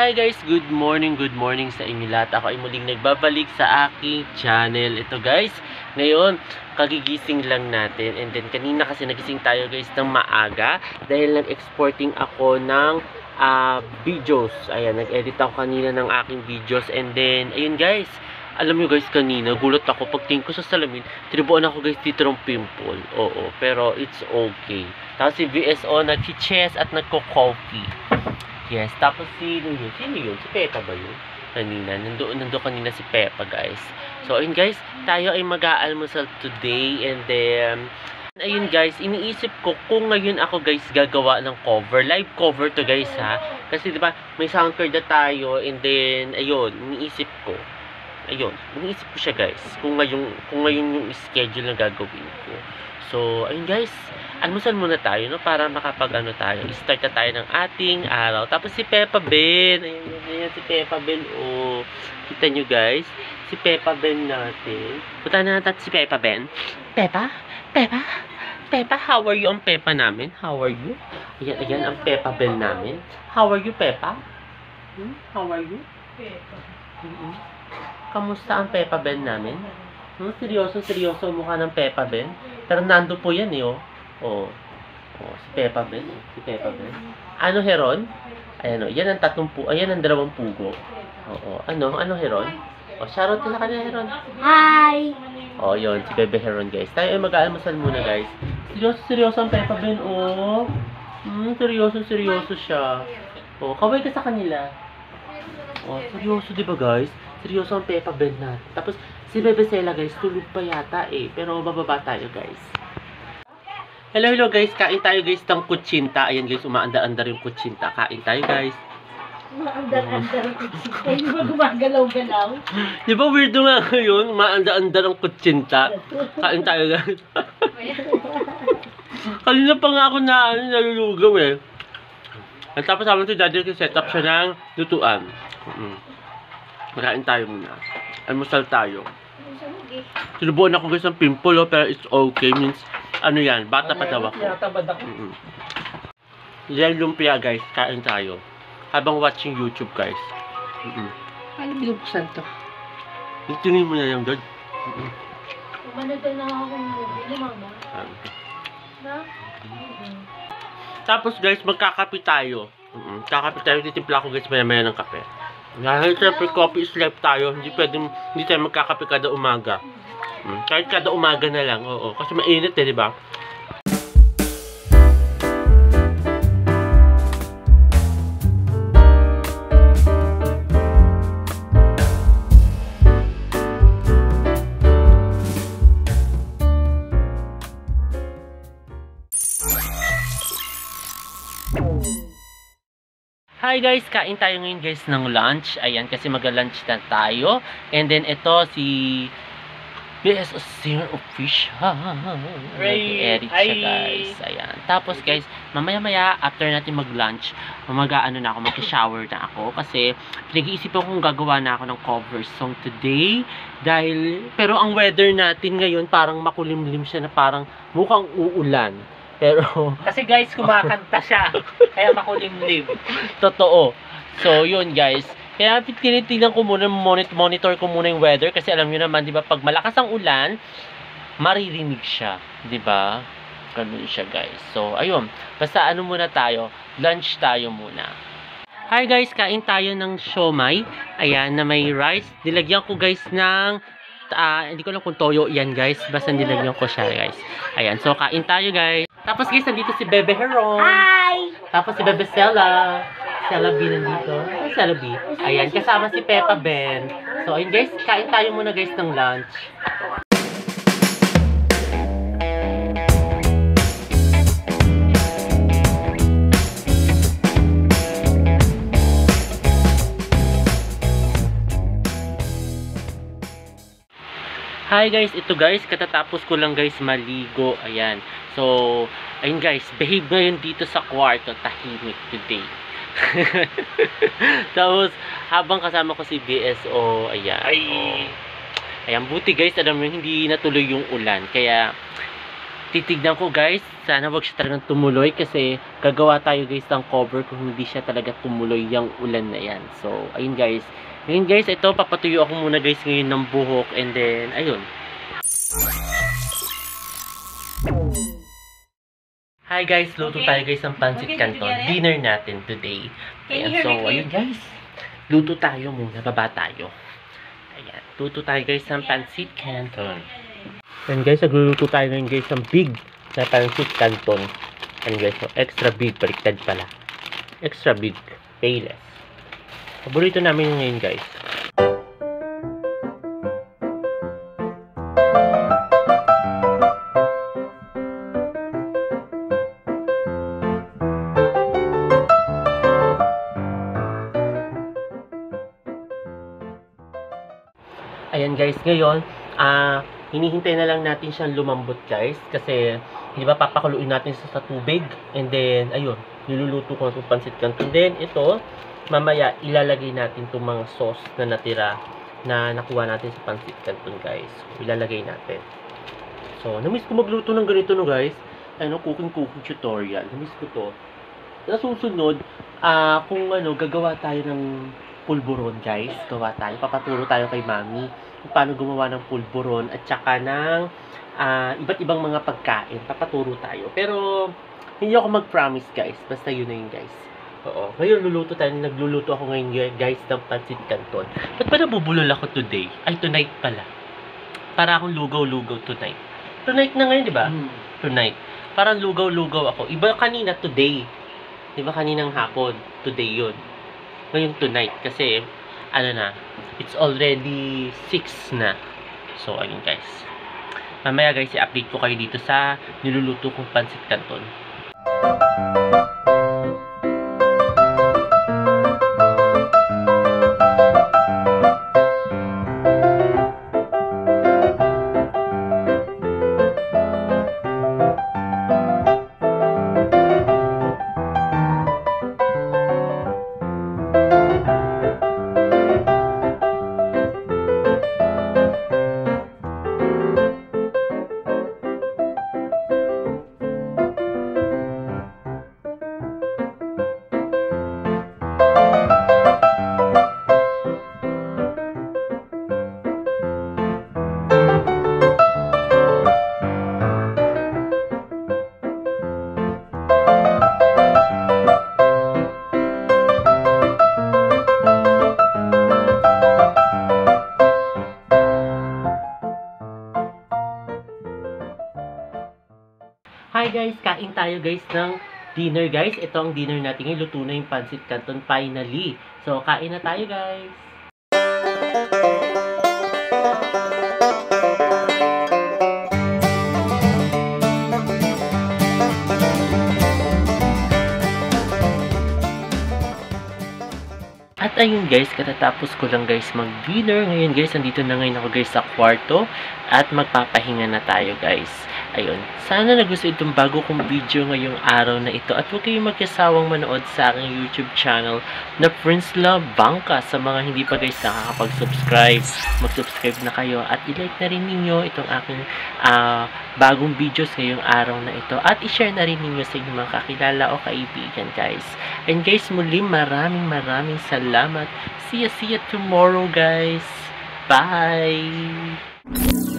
Hi guys, good morning sa inyo lahat. Ako ay muling nagbabalik sa aking channel. Ito guys, ngayon kagigising lang natin, and then kanina kasi nagising tayo guys ng maaga dahil nag-exporting ako ng videos. Ayan, nag-edit ako kanina ng aking videos, and then ayun guys, alam nyo guys, kanina gulat ako pagtingin ko sa salamin, tinubuan ako guys dito ng pimple. Oo, pero it's okay. Tapos si BSO nag-chess at nagko-coffee. Yes, tapos sino yun? Si Peppa ba yun? Kanina, nandoon kanina si Peppa guys. So ayun guys, tayo ay mag-aalmusal today, and then ayun guys, iniisip ko kung ngayon ako guys gagawa ng cover, live cover to guys ha. Kasi di ba may sound card na tayo, and then ayun, iniisip ko siya guys, kung ngayon yung schedule na gagawin ko. So ayun guys, almusal muna tayo, no, para makapag-ano tayo, start na tayo ng ating araw. Tapos si Peppa Ben, ayan si Peppa Ben, oh, kita nyo guys, si Peppa Ben natin. Punta na natin si Peppa Ben. Peppa, how are you? Ang Peppa namin, how are you? Ayan ang Peppa Ben namin. How are you, Peppa? How are you? Peppa. Kamusta ang Peppa Ben namin? Seryoso mukha ng Peppa Ben. Fernando po yan eh, oh. Oh, si Peppa Ben. Ano, Heron? Ayan, oh. Yan ang ayan ang dalawang pugo. Oo. Ano, Heron? Oh, shoutout ka sa kanila, Heron. Hi! Oh, yun, si Bebe Heron, guys. Tayo ay mag-aalmusal muna, guys. Seryoso ang Peppa Ben, oh. Seryoso siya. Oh, kaway ka sa kanila. Oh, seryoso, di ba, guys? Seryoso ang Peppa Ben natin. Tapos, si Bebe Sela, guys, tulog pa yata, eh. Pero, bababa tayo, guys. Hello guys, kain tayo guys ng kutsinta. Ayan guys, umaandar-andar yung kutsinta. Kain tayo guys. Umaandar-andar yung kutsinta. Hindi ba gumagalaw-galaw? Di ba weirdo nga ngayon? Umaandar-andar ang kutsinta. Kain tayo guys. Kanina pa nga ako nalulugaw eh. At tapos sabi si Daddy, set up siya ng lutuan. Kain tayo muna. Almusal tayo. Sinubuan ako guys ng pimple, oh, pero it's okay. Means, ano yan, bata pa daw ako. Yan lumpia guys, kain tayo. Habang watching YouTube guys. Ano binubuksan to? Itingin mo na yung dod. Umano doon na ako ni Mama. Tapos guys, magkakape tayo. Kakape tayo, titimpla ko guys maya-maya ng kape. Dahil siyempre coffee is life tayo. Hindi tayo magkakape kada umaga. Kahit kada umaga na lang, oo. Kasi mainit eh, di ba? Hi guys, kain tayo ngayon guys ng lunch. Ayan, kasi mag-lunch na tayo. And then ito si BS Singer Official. Nag-edit siya guys. Ayan. Tapos guys, mamaya-maya after natin mag-lunch, mag-ano na ako, mag-shower na ako. Kasi pinag-iisipan kong gagawa na ako ng cover song today. Pero ang weather natin ngayon parang makulimlim siya, na parang mukhang uulan. Pero kasi guys, kumakanta siya. Kaya makulimlim. Totoo. So yun guys. Kaya tinitingnan ko muna, monitor ko muna yung weather. Kasi alam nyo naman, di ba, pag malakas ang ulan, maririnig siya. Di ba? Ganun siya guys. So ayun. Basta ano muna tayo. Lunch tayo muna. Hi guys, kain tayo ng siomai. Ayan, na may rice. Nilagyan ko guys ng hindi ko lang kung toyo yan guys. Basta nilagyan ko siya guys. Ayan, so kain tayo guys. Tapos guys, nandito si Bebe Heron. Hi! Tapos si Bebe Sela. Sela B nandito. Sela B. Ayan, kasama si Peppa Ben. So ayun guys, kain tayo muna guys ng lunch. Hi guys, ito guys, katatapos ko lang guys maligo. Ayan. So, ayun guys, behave ngayon dito sa kwarto, tahimik today. Tapos, habang kasama ko si BSO, ayan. Ayan, buti guys, alam mo, hindi natuloy yung ulan. Kaya, titignan ko guys, sana wag siya talagang tumuloy kasi gagawa tayo guys ng cover kung hindi siya talaga tumuloy yung ulan na yan. So, ayun guys. Ngayon guys, ito papatuyo ako muna guys ngayon ng buhok and then, ayun. Hi guys, luto tayo guys ng pancit canton. Dinner natin today. Ayan, so ayun guys. Luto tayo muna, baba tayo. Ayan, luto tayo guys ng pancit canton. Ayan guys, nagluluto tayo ngayon guys ng big na pancit canton. Ayan guys, so extra big, baliktad pala. Extra big, payless. Paborito namin ngayon guys. Ayan guys, ngayon, hinihintay na lang natin siyang lumambot guys. Kasi, hindi ba papakuluin natin sa tubig. And then, ayun, niluluto ko itong pancit canton. Then, ito, mamaya, ilalagay natin itong mga sauce na natira na nakuha natin sa pancit canton guys. Ilalagay natin. So, namiss ko magluto ng ganito no guys. Ano, cooking tutorial. Namiss ko to. Nasusunod, kung ano, gagawa tayo ng pulburon guys. Gawa tayo. Papaturo tayo kay mami kung paano gumawa ng pulburon at saka ng iba't ibang mga pagkain. Papaturo tayo. Pero, hindi ako mag-promise guys. Basta yun na yun guys. Oo. Ngayon, nagluluto ako ngayon guys ng pancit canton. Ba't ba nabubulol ako today? Ay, tonight pala. Para akong lugaw-lugaw tonight. Tonight na ngayon, di ba? Tonight. Parang lugaw-lugaw ako. Iba kanina, today. Di ba kaninang hapon? Today yun. Ngayon tonight kasi ano na, it's already 6 na. So ayun guys. Mamaya guys, i-update ko kayo dito sa niluluto kong pancit canton. Hi guys, kain tayo guys ng dinner guys. Ito ang dinner natin ngayon. Luto na yung pancit canton finally. So, kain na tayo guys. At ayun guys, katatapos ko lang guys mag-dinner. Ngayon guys, nandito na ngayon ako guys sa kwarto. At magpapahinga na tayo guys. Ayun, sana nagustuhan itong bago kong video ngayong araw na ito at huwag kayong magkasawang manood sa aking YouTube channel na Prince Love Bangka. Sa mga hindi pa guys nakakapag-subscribe, mag-subscribe na kayo at i-like na rin ninyo itong aking bagong videos ngayong araw na ito at i-share na rin ninyo sa inyong mga kakilala o kaibigan guys. And guys, muli maraming salamat. See ya tomorrow guys. Bye!